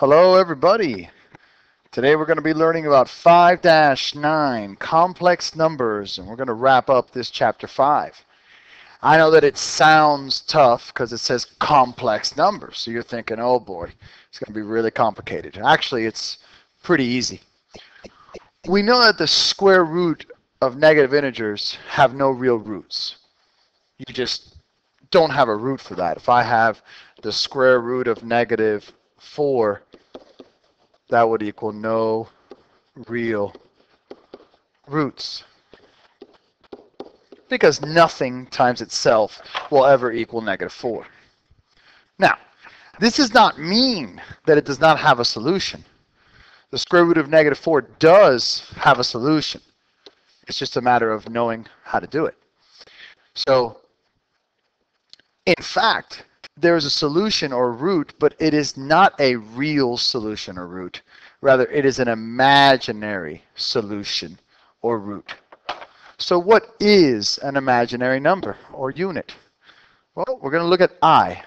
Hello everybody. Today we're going to be learning about 5-9 complex numbers, and we're going to wrap up this chapter 5. I know that it sounds tough because it says complex numbers, so you're thinking, oh boy, it's going to be really complicated. Actually, it's pretty easy. We know that the square root of negative integers have no real roots. You just don't have a root for that. If I have the square root of negative 4, that would equal no real roots, because nothing times itself will ever equal negative 4. Now, this does not mean that it does not have a solution. The square root of negative 4 does have a solution. It's just a matter of knowing how to do it. So, in fact, there is a solution or root, but it is not a real solution or root. Rather, it is an imaginary solution or root. So what is an imaginary number or unit? Well, we're going to look at I.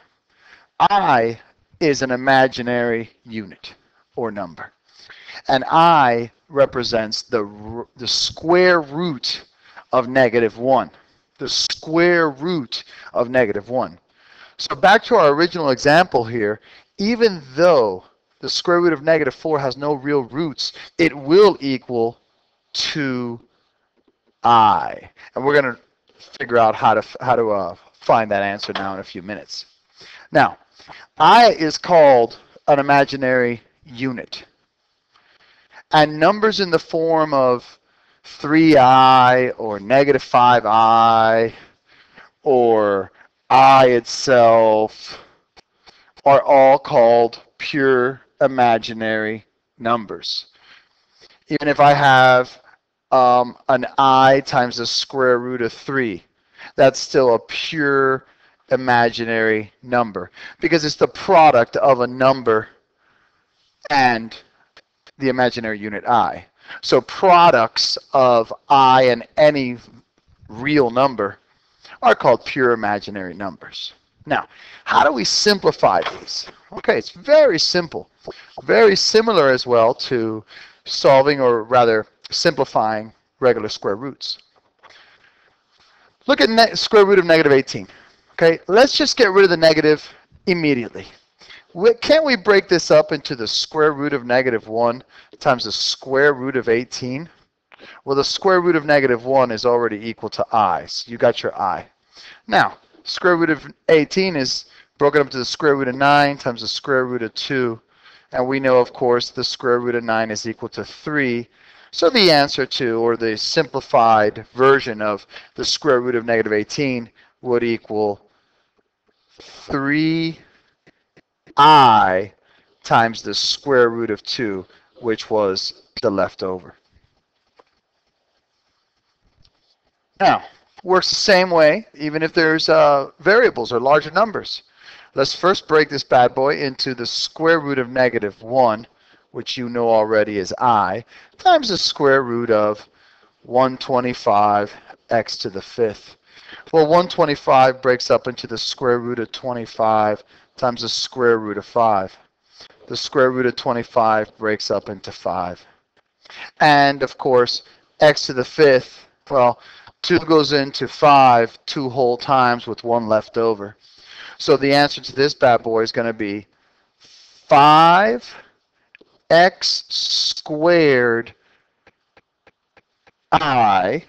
I is an imaginary unit or number. And I represents the square root of negative 1. The square root of negative 1. So back to our original example here, even though the square root of negative 4 has no real roots, it will equal 2i. And we're going to figure out how to find that answer now in a few minutes. Now, I is called an imaginary unit. And numbers in the form of 3i or negative 5i or I itself are all called pure imaginary numbers. Even if I have an I times the square root of 3, that's still a pure imaginary number because it's the product of a number and the imaginary unit I. So products of I and any real number are called pure imaginary numbers. Now, how do we simplify these? Okay, it's very simple. Very similar as well to solving, or rather simplifying, regular square roots. Look at square root of negative 18. Okay, let's just get rid of the negative immediately. Can't we break this up into the square root of negative 1 times the square root of 18? Well, the square root of negative 1 is already equal to I, so you got your I. Now, square root of 18 is broken up to the square root of 9 times the square root of 2. And we know, of course, the square root of 9 is equal to 3. So the answer to, or the simplified version of the square root of negative 18 would equal 3i times the square root of 2, which was the leftover. Now, works the same way, even if there's variables or larger numbers. Let's first break this bad boy into the square root of negative 1, which you know already is I, times the square root of 125 x to the 5th. Well, 125 breaks up into the square root of 25 times the square root of 5. The square root of 25 breaks up into 5. And, of course, x to the 5th, well, 2 goes into 5 2 whole times with 1 left over. So the answer to this bad boy is going to be 5x squared I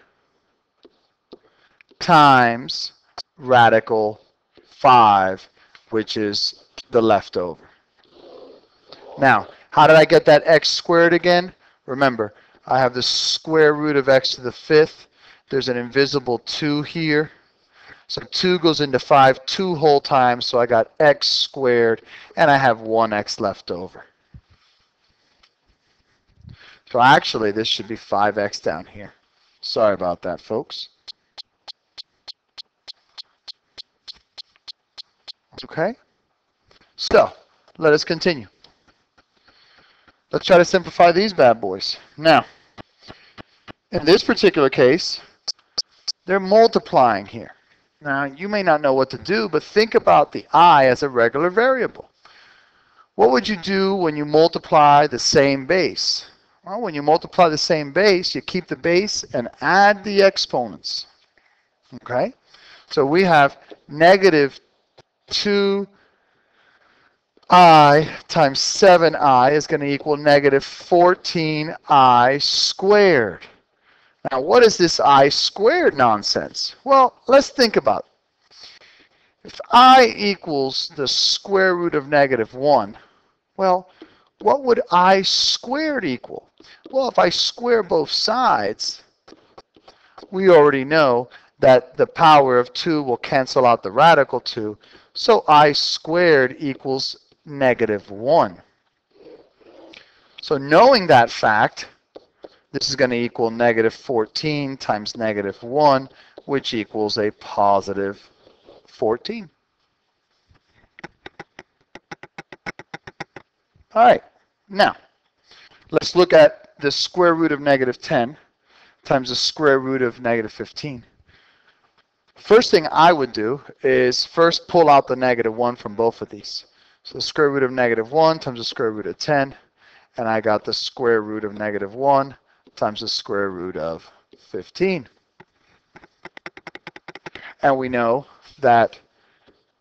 times radical 5, which is the leftover. Now, how did I get that x squared again? Remember, I have the square root of x to the 5th. There's an invisible 2 here. So 2 goes into 5 2 whole times, so I got x squared, and I have 1x left over. So actually, this should be 5x down here. Sorry about that, folks. Okay? So, let us continue. Let's try to simplify these bad boys. Now, in this particular case, they're multiplying here. Now, you may not know what to do, but think about the I as a regular variable. What would you do when you multiply the same base? Well, when you multiply the same base, you keep the base and add the exponents. Okay? So we have negative 2i times 7i is going to equal negative 14i squared. Now, what is this I squared nonsense? Well, let's think about it. If I equals the square root of negative 1, well, what would I squared equal? Well, if I square both sides, we already know that the power of 2 will cancel out the radical 2, so I squared equals negative 1. So knowing that fact, this is going to equal negative 14 times negative 1, which equals a positive 14. All right, now let's look at the square root of negative 10 times the square root of negative 15. First thing I would do is first pull out the negative 1 from both of these. So the square root of negative 1 times the square root of 10, and I got the square root of negative 1 times the square root of 15. And we know that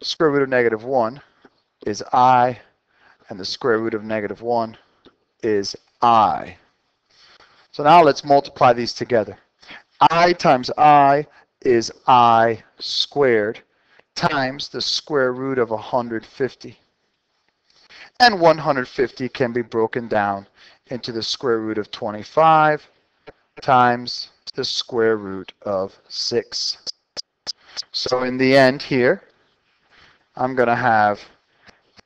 square root of negative 1 is I, and the square root of negative 1 is I. So now let's multiply these together. I times I is I squared times the square root of 150. And 150 can be broken down into the square root of 25 times the square root of 6. So in the end here, I'm going to have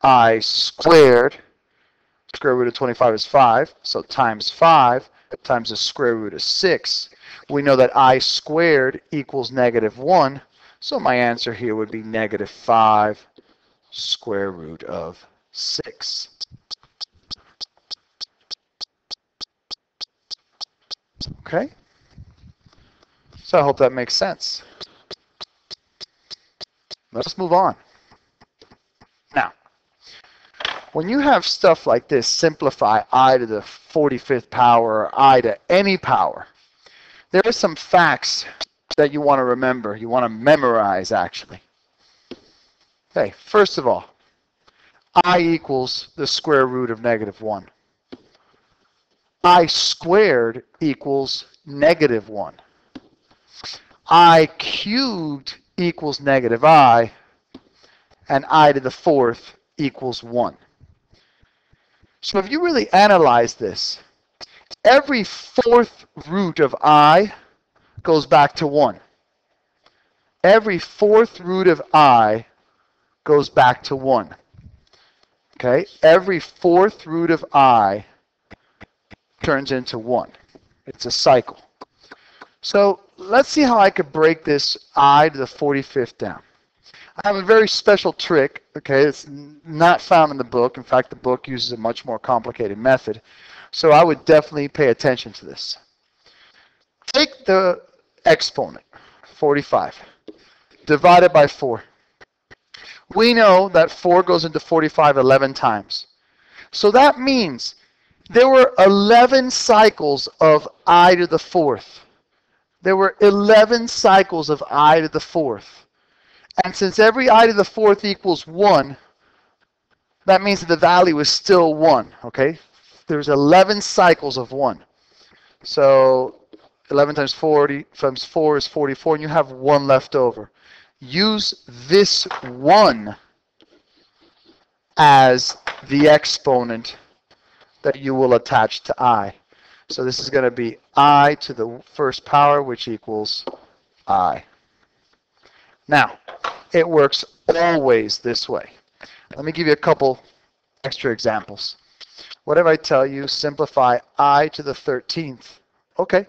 I squared, square root of 25 is 5, so times 5 times the square root of 6. We know that I squared equals negative 1, so my answer here would be negative 5 square root of 6. Okay? So I hope that makes sense. Let's move on. Now, when you have stuff like this, simplify I to the 45th power or I to any power, there are some facts that you want to remember, you want to memorize actually. Okay, first of all, I equals the square root of negative 1. I squared equals negative 1. I cubed equals negative I, and I to the 4th equals 1. So if you really analyze this, every 4th root of I goes back to 1. Every 4th root of I goes back to 1. Okay? Every 4th root of I turns into 1. It's a cycle. So let's see how I could break this I to the 45th down. I have a very special trick, okay, it's not found in the book. In fact, the book uses a much more complicated method. So I would definitely pay attention to this. Take the exponent, 45, divided by 4. We know that 4 goes into 45 11 times. So that means there were 11 cycles of I to the 4th. There were 11 cycles of I to the 4th. And since every I to the 4th equals 1, that means that the value is still 1, okay? There's 11 cycles of 1. So 11 times 40 times 4 is 44, and you have 1 left over. Use this 1 as the exponent that you will attach to I. So this is going to be I to the 1st power, which equals I. Now, it works always this way. Let me give you a couple extra examples. What if I tell you simplify I to the 13th? Okay.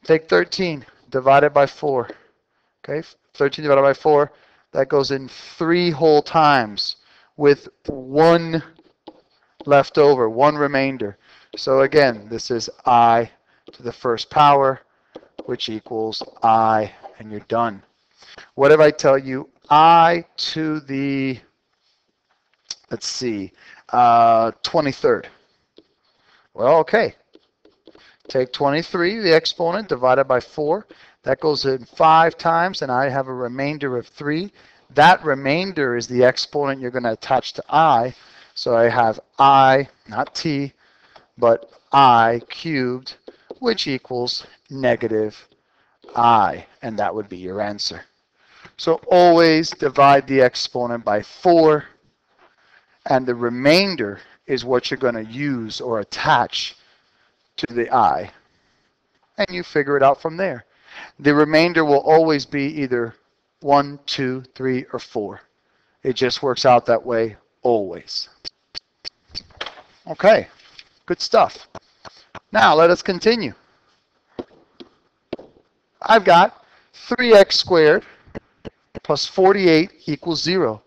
Take 13 divided by 4. Okay. 13 divided by 4, that goes in 3 whole times with 1 left over, 1 remainder. So again, this is I to the 1st power, which equals I, and you're done. What if I tell you I to the let's see, 23rd. Well, okay. Take 23, the exponent, divided by 4. That goes in 5 times, and I have a remainder of 3. That remainder is the exponent you're going to attach to I. So I have I, not t, but I cubed, which equals negative I. And that would be your answer. So always divide the exponent by 4. And the remainder is what you're going to use or attach to the I. And you figure it out from there. The remainder will always be either 1, 2, 3, or 4. It just works out that way always. Okay, good stuff. Now let us continue. I've got 3x squared plus 48 equals 0.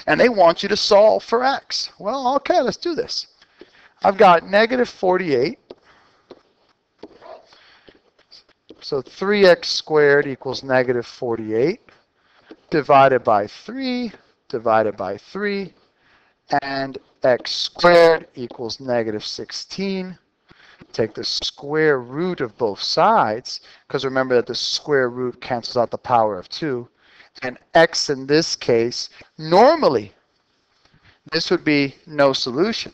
And they want you to solve for x. Well, okay, let's do this. I've got negative 48. So 3x squared equals negative 48 divided by 3 divided by 3. And x squared equals negative 16. Take the square root of both sides, because remember that the square root cancels out the power of 2. And x in this case, normally, this would be no solution,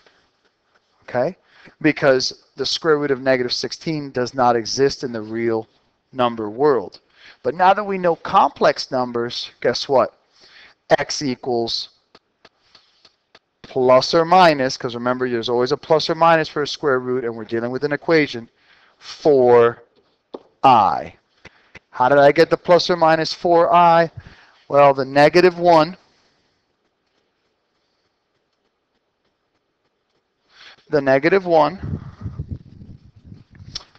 okay? Because the square root of negative 16 does not exist in the real number world. But now that we know complex numbers, guess what? X equals plus or minus, because remember there's always a plus or minus for a square root, and we're dealing with an equation, 4i. How did I get the plus or minus 4i? Well, the negative 1,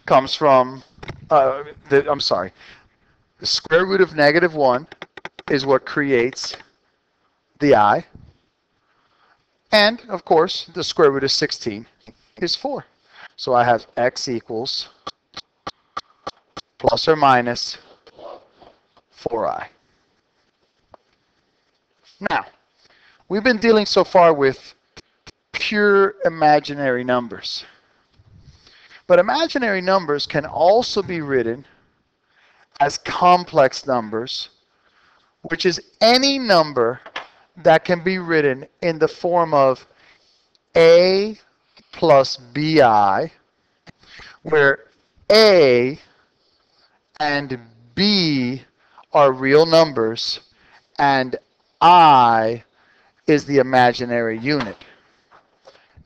comes from, the square root of negative 1 is what creates the I. And, of course, the square root of 16 is 4. So I have x equals plus or minus 4i. Now, we've been dealing so far with pure imaginary numbers. But imaginary numbers can also be written as complex numbers, which is any number that can be written in the form of a plus bi, where a and b are real numbers, and I is the imaginary unit.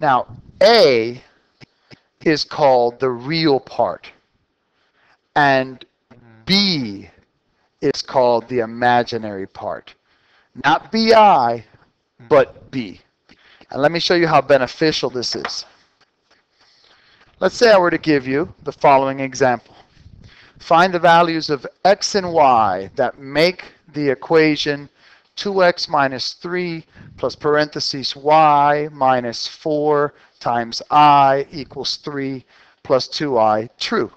Now, A is called the real part, and B is called the imaginary part. Not BI, but B. And let me show you how beneficial this is. Let's say I were to give you the following example. Find the values of x and y that make the equation 2x minus 3 plus parentheses y minus 4 times I equals 3 plus 2i true.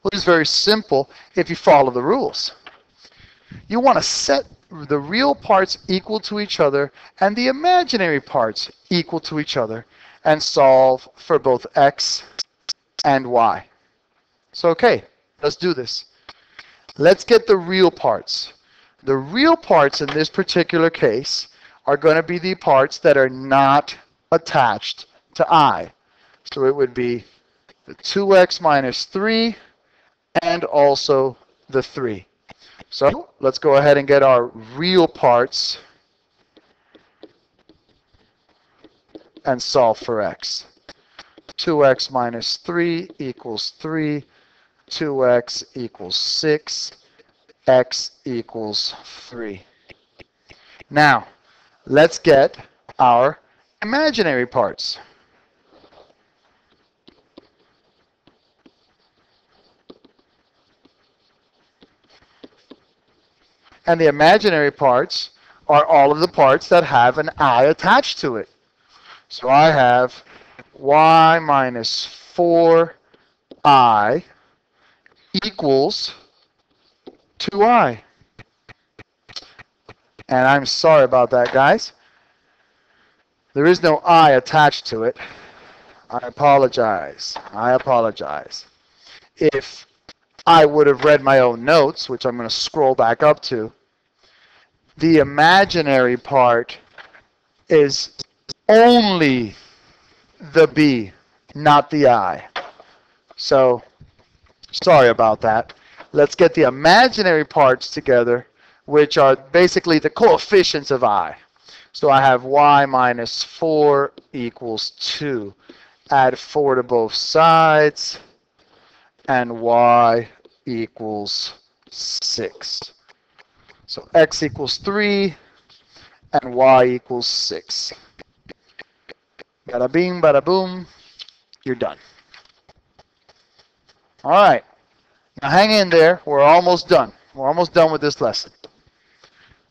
Well, it's very simple if you follow the rules. You want to set the real parts equal to each other and the imaginary parts equal to each other and solve for both x and y. So, okay, let's do this. Let's get the real parts. The real parts in this particular case are going to be the parts that are not attached to I. So it would be the 2x minus 3 and also the 3. So let's go ahead and get our real parts and solve for x. 2x minus 3 equals 3. 2x equals 6. X equals 3. Now, let's get our imaginary parts. And the imaginary parts are all of the parts that have an I attached to it. So I have y minus 4i equals 2i. And I'm sorry about that, guys. There is no I attached to it. I apologize. I apologize. If I would have read my own notes, which I'm going to scroll back up to, the imaginary part is only the B, not the I. So, sorry about that. Let's get the imaginary parts together, which are basically the coefficients of I. So I have y minus 4 equals 2. Add 4 to both sides, and y equals 6. So x equals 3, and y equals 6. Bada bing, bada boom, you're done. All right, now hang in there. We're almost done. We're almost done with this lesson.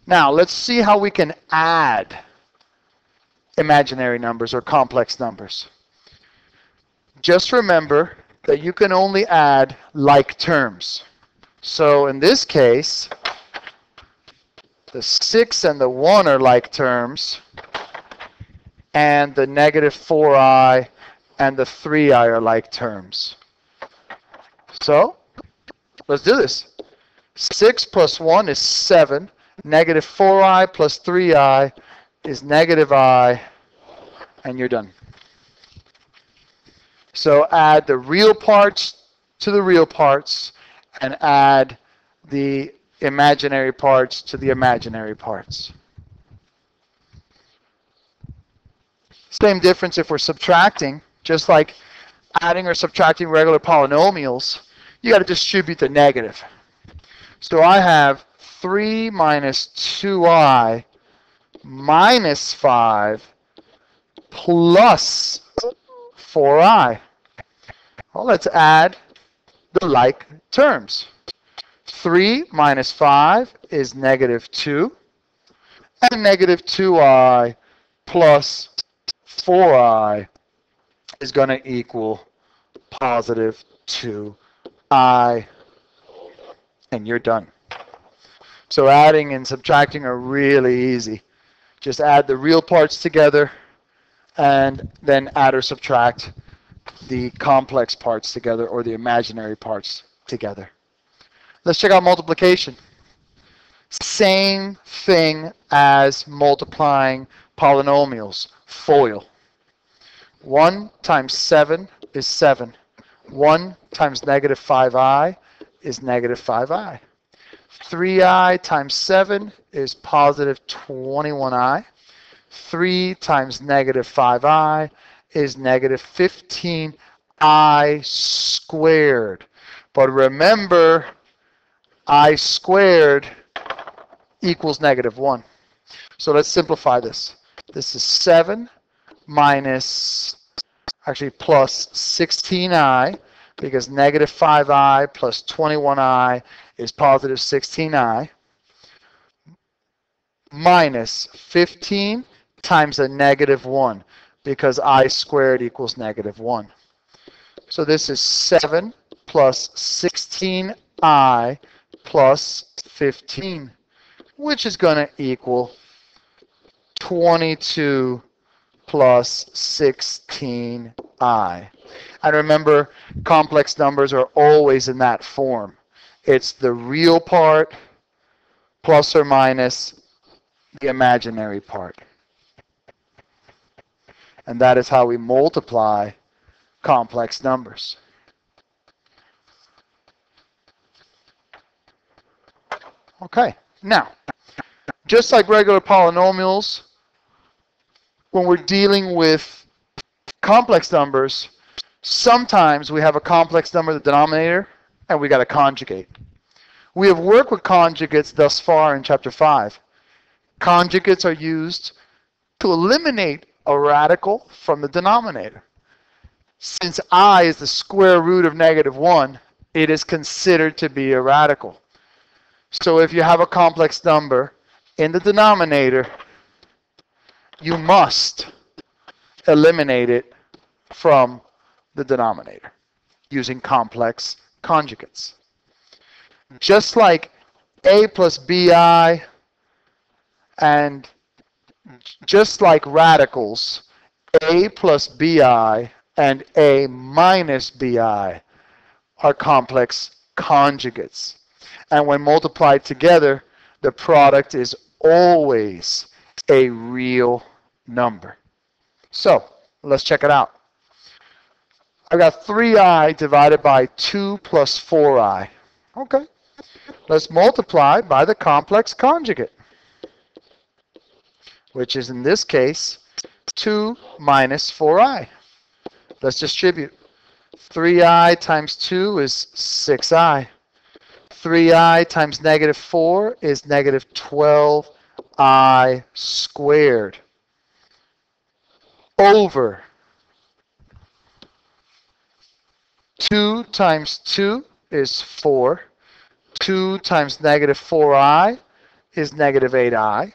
Now, let's see how we can add imaginary numbers or complex numbers. Just remember that you can only add like terms. So in this case, the 6 and the 1 are like terms, and the negative 4i and the 3i are like terms. So let's do this. 6 plus 1 is 7. Negative 4i plus 3i is negative I, and you're done. So add the real parts to the real parts, and add the imaginary parts to the imaginary parts. Same difference if we're subtracting, just like adding or subtracting regular polynomials, you got to distribute the negative. So I have 3 minus 2i minus 5 plus 4i. Well, let's add the like terms. 3 minus 5 is negative 2, and negative 2i plus 4i is going to equal positive 2i, and you're done. So adding and subtracting are really easy. Just add the real parts together, and then add or subtract the complex parts together, or the imaginary parts together. Let's check out multiplication. Same thing as multiplying polynomials. FOIL. 1 times 7 is 7. 1 times negative 5i is negative 5i. 3i times 7 is positive 21i. 3 times negative 5i is negative 15i squared. But remember, I squared equals negative 1. So let's simplify this. This is 7 minus, actually plus 16i, because negative 5i plus 21i is positive 16i, minus 15 times a negative 1, because I squared equals negative 1. So this is 7 plus 16i plus 15, which is going to equal 22 plus 16i. And remember, complex numbers are always in that form. It's the real part plus or minus the imaginary part. And that is how we multiply complex numbers. Okay, now, just like regular polynomials, when we're dealing with complex numbers, sometimes we have a complex number in the denominator, and we got to conjugate. We have worked with conjugates thus far in Chapter 5. Conjugates are used to eliminate a radical from the denominator. Since I is the square root of negative 1, it is considered to be a radical. So if you have a complex number in the denominator, you must eliminate it from the denominator using complex conjugates. Just like a plus bi and just like radicals, a plus bi and a minus bi are complex conjugates. And when multiplied together, the product is always a real number. So let's check it out. I've got 3i divided by 2 plus 4i. Okay. Let's multiply by the complex conjugate, which is in this case 2 minus 4i. Let's distribute. 3i times 2 is 6i. 3i times negative 4 is negative 12i squared over 2 times 2 is 4. 2 times negative 4i is negative 8i.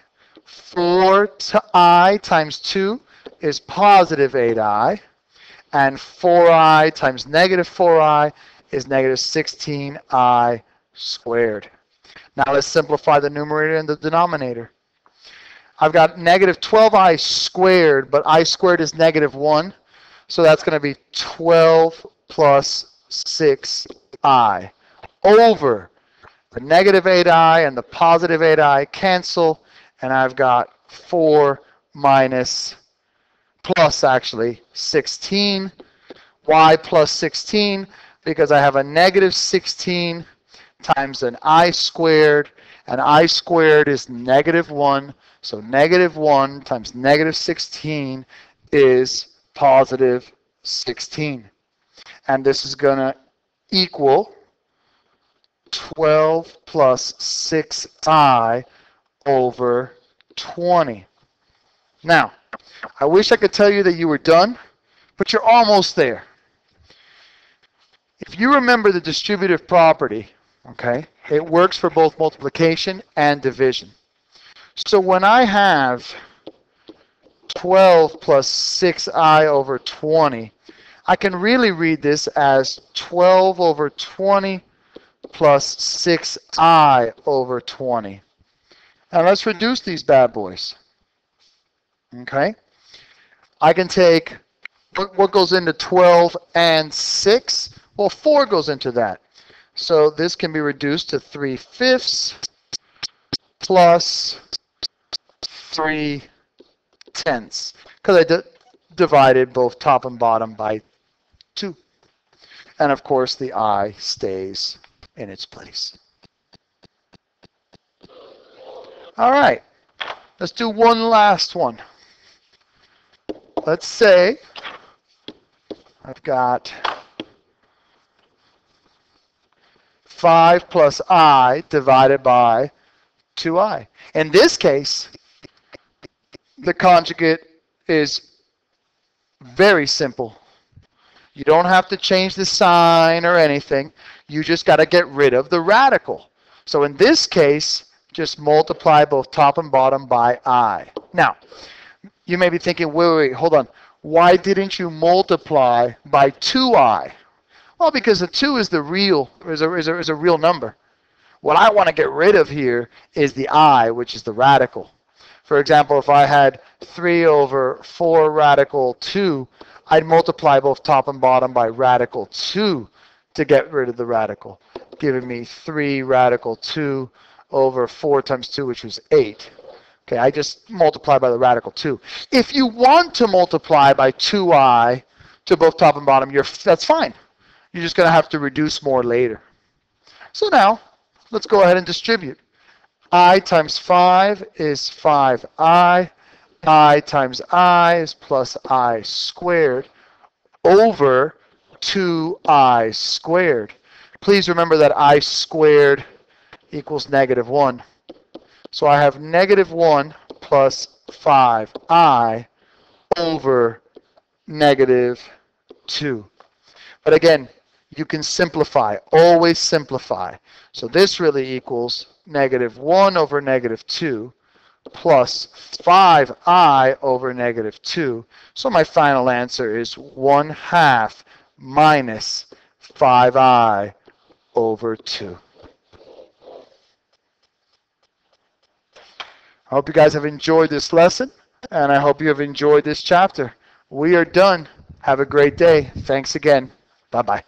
4i times 2 is positive 8i. And 4i times negative 4i is negative 16i squared. Now let's simplify the numerator and the denominator. I've got negative 12i squared, but I squared is negative 1. So that's going to be 12 plus 6i over the negative 8i and the positive 8i cancel. And I've got 4 minus plus actually 16. Why plus 16? Because I have a negative 16 times an I squared, and I squared is negative 1. So negative 1 times negative 16 is positive 16. And this is going to equal 12 plus 6i over 20. Now, I wish I could tell you that you were done, but you're almost there. If you remember the distributive property, okay, it works for both multiplication and division. So when I have 12 plus 6i over 20, I can really read this as 12 over 20 plus 6i over 20. Now let's reduce these bad boys. Okay? I can take what goes into 12 and 6. Well, 4 goes into that. So this can be reduced to 3/5 plus 3/10, because I divided both top and bottom by 2. And of course, the I stays in its place. All right, let's do one last one. Let's say I've got 5 plus I divided by 2i. In this case, the conjugate is very simple. You don't have to change the sign or anything. You just got to get rid of the radical. So in this case, just multiply both top and bottom by I. Now, you may be thinking, wait, hold on. Why didn't you multiply by 2i? Well, because the 2 is the real, is a real number. What I want to get rid of here is the I, which is the radical. For example, if I had 3 over 4 radical 2, I'd multiply both top and bottom by radical 2 to get rid of the radical, giving me 3 radical 2 over 4 times 2, which was 8. Okay, I just multiply by the radical 2. If you want to multiply by 2i to both top and bottom, that's fine. You're just going to have to reduce more later. So now, let's go ahead and distribute. I times 5 is 5i. I times I is plus I squared over 2i squared. Please remember that I squared equals negative 1. So I have negative 1 plus 5i over negative 2. But again, you can simplify. Always simplify. So this really equals negative 1 over negative 2 plus 5i over negative 2. So my final answer is 1/2 minus 5i over 2. I hope you guys have enjoyed this lesson. and I hope you have enjoyed this chapter. We are done. Have a great day. Thanks again. Bye-bye.